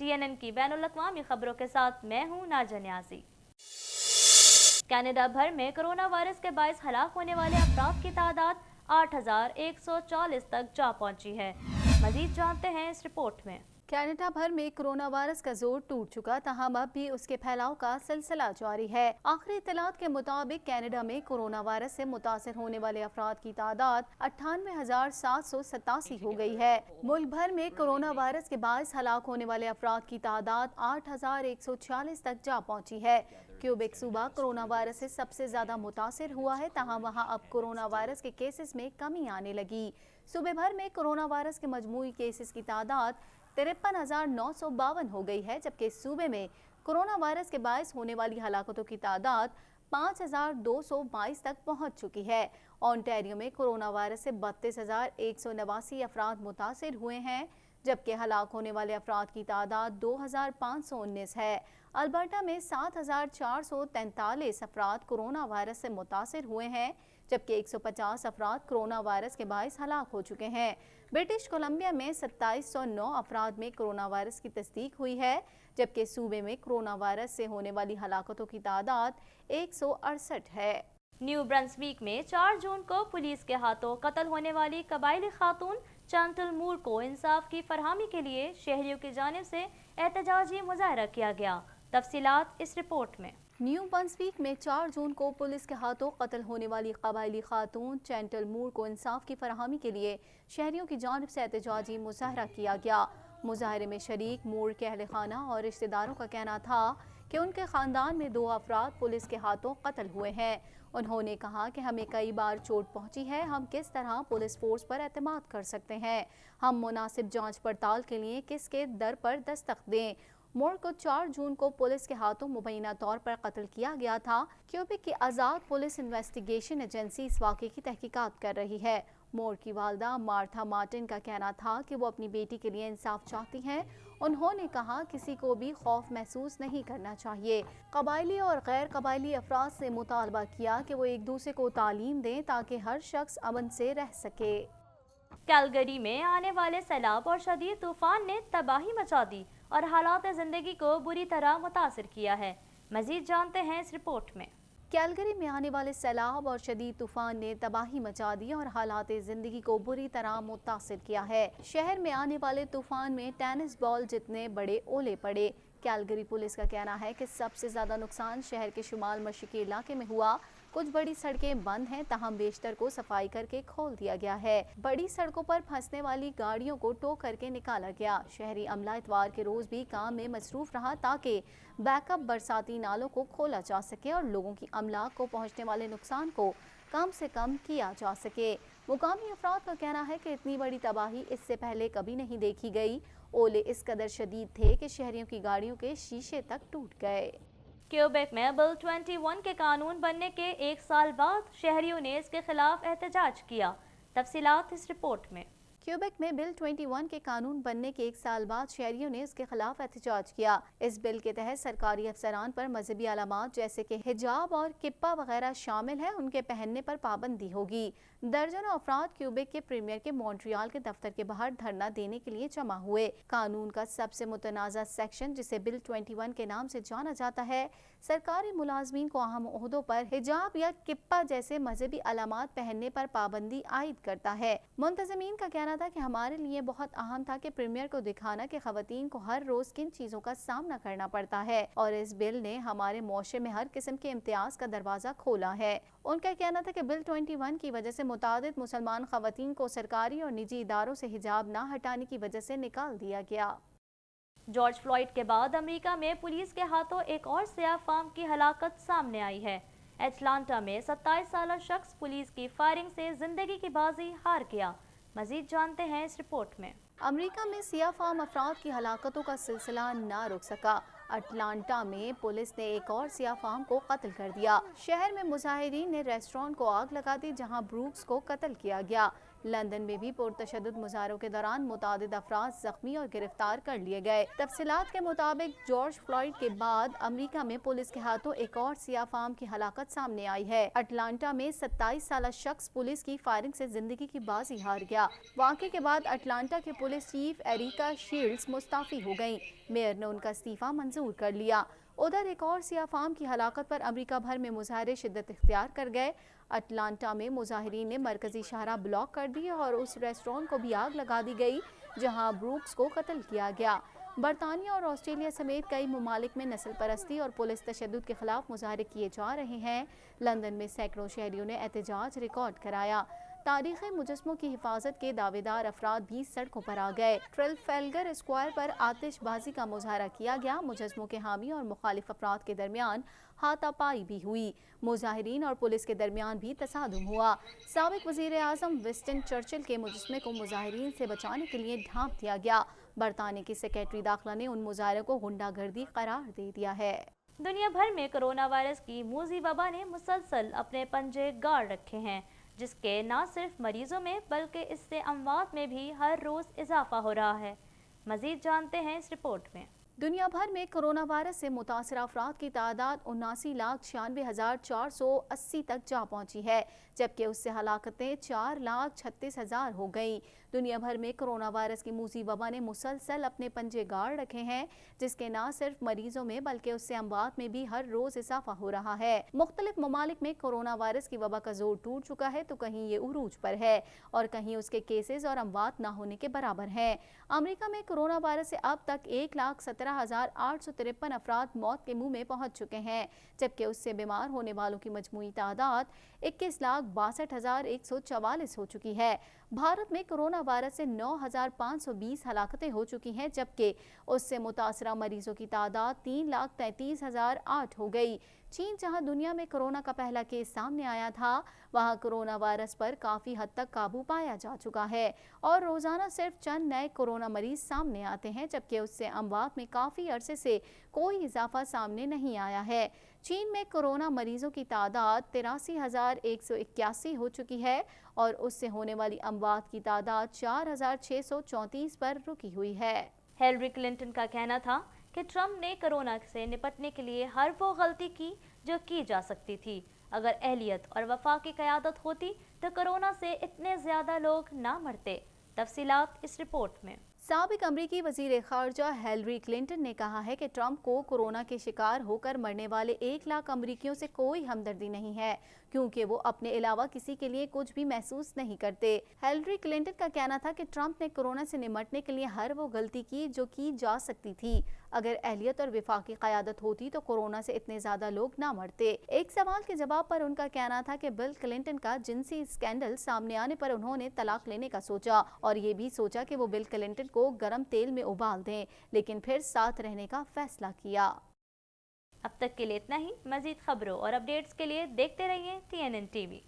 TNN की बैनुल-अक़वामी खबरों के साथ मैं हूँ नाज़ा न्याज़ी। कनाडा भर में कोरोना वायरस के बायस हलाक होने वाले अफराद की तादाद 8,140 तक जा पहुंची है। मजीद जानते हैं इस रिपोर्ट में। कनाडा भर में कोरोना वायरस का जोर टूट चुका, ताहम अब भी उसके फैलाव का सिलसिला जारी है। आखिरी इत्तलात के मुताबिक कनाडा में कोरोना वायरस से मुतासर होने वाले अफराद की तादाद 98,787 हो गई है। मुल्क भर में कोरोना वायरस के बायस हलाक होने वाले अफराद की तादाद 8,140 तक जा पहुंची है। क्यूबेक सूबा कोरोना वायरस से सबसे ज्यादा मुतासर हुआ है, ताहम वहाँ अब कोरोना वायरस के केसेस में कमी आने लगी। सूबे भर में कोरोना वायरस के मजमूई केसेस की तादाद 53,952 हो गई है, जबकि सूबे में कोरोना वायरस के बायस होने वाली हलाकतों की तादाद 5,222 तक पहुंच चुकी है। ओंटारियो में कोरोना वायरस से 32,189 अफराद मुतासिर हुए हैं, जबकि हलाक होने वाले अफराद की तादाद 2,519 है। अल्बर्टा में 7,443 अफराद कोरोना वायरस से मुतासिर हुए हैं, जबकि 150 अफराद कोरोना वायरस के बायस हलाक हो चुके हैं। ब्रिटिश कोलंबिया में 2709 अफराद में कोरोना वायरस की तस्दीक हुई है, जबकि सूबे में कोरोना वायरस से होने वाली हलाकतों की तादाद 168 है। न्यू ब्रंसविक में 4 जून को पुलिस के हाथों कत्ल होने वाली कबायली खातून चैंटल मूर को इंसाफ की फरहमी के लिए शहरियों की जानिब से एहतजाजी मुजाहरा किया गया। तफसीलात इस रिपोर्ट में। न्यू ब्रंसविक में 4 जून को पुलिस के हाथों कत्ल होने वाली कबायली खातून चैंटल मूर को इंसाफ की फरहमी के लिए शहरियों की जानिब से एहतजाजी मुजाहरा किया गया। मुजाहरे में शरीक मूर के अहल खाना और रिश्तेदारों का कहना था कि उनके ख़ानदान में 2 अफराद पुलिस के हाथों कत्ल हुए हैं। उन्होंने कहा कि हमें कई बार चोट पहुंची है, हम किस तरह पुलिस फोर्स पर एतमाद कर सकते हैं, हम मुनासिब जांच पड़ताल के लिए किसके दर पर दस्तक दें। मूर को 4 जून को पुलिस के हाथों मुबैना तौर पर कत्ल किया गया था। क्यूबेक की आज़ाद पुलिस इन्वेस्टिगेशन एजेंसी इस वाक़े की तहकीकात कर रही है। मूर की वालदा मार्था मार्टिन का कहना था कि वो अपनी बेटी के लिए इंसाफ चाहती हैं। उन्होंने कहा किसी को भी खौफ महसूस नहीं करना चाहिए। कबायली और गैर कबायली अफराद से मुतालबा किया कि वो एक दूसरे को तालीम दें ताकि हर शख्स अमन से रह सके। कैलगरी में आने वाले सैलाब और शदीद तूफान ने तबाही मचा दी और हालात ज़िंदगी को बुरी तरह मुतासिर किया है। मजीद जानते हैं इस रिपोर्ट में। कैलगरी में आने वाले सैलाब और शदीद तूफान ने तबाही मचा दी और हालात ज़िंदगी को बुरी तरह मुतासिर किया है। शहर में आने वाले तूफान में टेनिस बॉल जितने बड़े ओले पड़े। कैलगरी पुलिस का कहना है कि सबसे ज़्यादा नुकसान शहर के शुमाल मशरकी इलाके में हुआ। कुछ बड़ी सड़कें बंद हैं, ताहम बेशतर को सफाई करके खोल दिया गया है। बड़ी सड़कों पर फंसने वाली गाड़ियों को टो करके निकाला गया। शहरी अमला इतवार के रोज भी काम में मसरूफ रहा ताकि बैकअप बरसाती नालों को खोला जा सके और लोगों की अमलाक को पहुंचने वाले नुकसान को कम से कम किया जा सके। मुकामी अफराद का कहना है कि इतनी बड़ी तबाही इससे पहले कभी नहीं देखी गई। ओले इस कदर शदीद थे कि शहरियों की गाड़ियों के शीशे तक टूट गए। क्यूबेक में बिल 21 के कानून बनने के 1 साल बाद शहरियों ने इसके खिलाफ एहतजाज किया। तफसीलात इस रिपोर्ट में। क्यूबेक में बिल 21 के कानून बनने के 1 साल बाद शहरियों ने इसके खिलाफ एहतजाज किया। इस बिल के तहत सरकारी अफसरान पर मजहबी अलामात जैसे कि हिजाब और किप्पा वगैरह शामिल है, उनके पहनने पर पाबंदी होगी। दर्जनों अफराद क्यूबेक के प्रीमियर के मॉन्ट्रियल के दफ्तर के बाहर धरना देने के लिए जमा हुए। कानून का सबसे मुतनाज़ा सेक्शन, जिसे बिल 21 के नाम से जाना जाता है, सरकारी मुलाजमीन को अहम ओहदों पर हिजाब या किप्पा जैसे मजहबी अलामात पहनने पर पाबंदी आयद करता है। मुंतजमीन का कहना था कि हमारे लिए बहुत अहम था कि प्रीमियर को दिखाना कि खवातीन को हर रोज किन चीजों का सामना करना पड़ता है, और इस बिल ने हमारे मुआशरे में हर किस्म के इम्तियाज का दरवाजा खोला है। उनका कहना था कि बिल 21 की वजह से मुतादिद मुसलमान खवातीन को सरकारी और निजी इदारों से हिजाब न हटाने की वजह से निकाल दिया गया। जॉर्ज फ्लॉयड के बाद अमेरिका में पुलिस के हाथों एक और सियाह फार्म की हलाकत सामने आई है। एटलांटा में 27 साल शख्स पुलिस की फायरिंग से जिंदगी की बाजी हार गया। मजीद जानते हैं इस रिपोर्ट में। अमेरिका में सियाह फार्म अफराद की हलाकतों का सिलसिला न रुक सका। अटलांटा में पुलिस ने एक और सियाह फार्म को कत्ल कर दिया। शहर में मुजाहिरीन ने रेस्टोरेंट को आग लगा दी, जहां ब्रूक्स को कत्ल किया गया। लंदन में भी पुरतशद्दुद मुजाहरों के दौरान मुतादिद अफराद जख्मी और गिरफ्तार कर लिए गए। तफसीलात के मुताबिक जॉर्ज फ्लॉयड के बाद अमेरिका में पुलिस के हाथों एक और सियाह फाम की हलाकत सामने आई है। अटलांटा में 27 साल शख्स पुलिस की फायरिंग से जिंदगी की बाजी हार गया। वाक़े के बाद अटलांटा के पुलिस चीफ एरिका शील्ड्स मुस्ताफी हो गयी। मेयर ने उनका इस्तीफा मंजूर कर लिया। उधर एक और सियाह फाम की हलाकत पर अमेरिका भर में मुजाहरे शिद्दत इख्तियार कर गए। अटलांटा में मुजाहिरीन ने मरकजी शाहरा ब्लॉक कर दिए और उस रेस्टोरेंट को भी आग लगा दी गई जहां ब्रूक्स को कत्ल किया गया। बरतानिया और ऑस्ट्रेलिया समेत कई ममालिक में नस्ल परस्ती और पुलिस तशद्दुद के खिलाफ मुजाहरे किए जा रहे हैं। लंदन में सैकड़ों शहरियों ने एहतजाज रिकॉर्ड कराया। तारीखी मुजस्मों की हिफाजत के दावेदार अफराद भी सड़कों पर आ गए। ट्रेफल्गर स्क्वायर पर आतिशबाजी का मुजाहरा किया गया। मुजस्मों के हामी और मुखालिफ अफराद के दरमियान हाथापाई भी हुई। मुजाहिरीन और पुलिस के दरमियान भी तसादुम हुआ। साबिक वजीर आजम विंस्टन चर्चिल के मुजस्मे को मुजाहिरीन से बचाने के लिए ढांप दिया गया। बरतानिया की सेक्रेटरी दाखिला ने उन मुजाहिरों को गुंडागर्दी करार दे दिया है। दुनिया भर में कोरोना वायरस की मूजी वबा ने मुसलसल अपने पंजे गाड़ रखे हैं, जिसके न सिर्फ मरीजों में बल्कि इससे अमवात में भी हर रोज इजाफा हो रहा है। मजीद जानते हैं इस रिपोर्ट में। दुनिया भर में कोरोना वायरस से मुतासर अफराद की तादाद 79,96,480 तक जा पहुंची है, जबकि उससे हलाकतें 4,36,000 हो गई। दुनिया भर में कोरोना वायरस की मूजी वबा ने मुसलसल अपने पंजे गाड़ रखे हैं, जिसके न सिर्फ मरीजों में बल्कि उससे अमवात में भी हर रोज इजाफा हो रहा है। मुख्तलिफ ममालिक में कोरोना वायरस की वबा का जोर टूट चुका है तो कहीं ये उरूज पर है और कहीं उसके केसेस और अमवात न होने के बराबर है। अमेरिका में कोरोना वायरस से अब तक 1,17,853 अफराद मौत के मुंह में पहुंच चुके हैं, जबकि उससे बीमार होने वालों की मजमूई तादाद 21,62,144 हो चुकी है। भारत में कोरोना वायरस से 9,520 हलाकतें हो चुकी हैं, जबकि उससे मुतासरा मरीजों की तादाद 3,33,008 हो गई। चीन, जहां दुनिया में कोरोना का पहला केस सामने आया था, वहां कोरोना वायरस पर काफ़ी हद तक काबू पाया जा चुका है और रोज़ाना सिर्फ चंद नए कोरोना मरीज सामने आते हैं, जबकि उससे अमवात में काफ़ी अरसे से कोई इजाफा सामने नहीं आया है। चीन में कोरोना मरीजों की तादाद 83,181 हो चुकी है और उससे होने वाली अमवात की तादाद 4,634 पर रुकी हुई है। हिलरी क्लिंटन का कहना था कि ट्रंप ने कोरोना से निपटने के लिए हर वो गलती की जो की जा सकती थी। अगर अहलियत और वफा की क़यादत होती तो कोरोना से इतने ज़्यादा लोग ना मरते। तफसीलात इस रिपोर्ट में। साबिक अमरीकी वज़ीर ख़ारजा हिलरी क्लिंटन ने कहा है कि ट्रंप को कोरोना के शिकार होकर मरने वाले 1 लाख अमरीकियों से कोई हमदर्दी नहीं है, क्योंकि वो अपने अलावा किसी के लिए कुछ भी महसूस नहीं करते। हिलरी क्लिंटन का कहना था कि ट्रंप ने कोरोना से निपटने के लिए हर वो गलती की जो की जा सकती थी। अगर अहलियत और वफाकी क़यादत होती तो कोरोना से इतने ज़्यादा लोग ना मरते। एक सवाल के जवाब पर उनका कहना था कि बिल क्लिंटन का जिनसी स्कैंडल सामने आने पर उन्होंने तलाक लेने का सोचा और ये भी सोचा कि वो बिल क्लिंटन को गर्म तेल में उबाल दें, लेकिन फिर साथ रहने का फैसला किया। अब तक के लिए इतना ही। मज़ीद खबरों और अपडेट्स के लिए देखते रहिए TNN TV।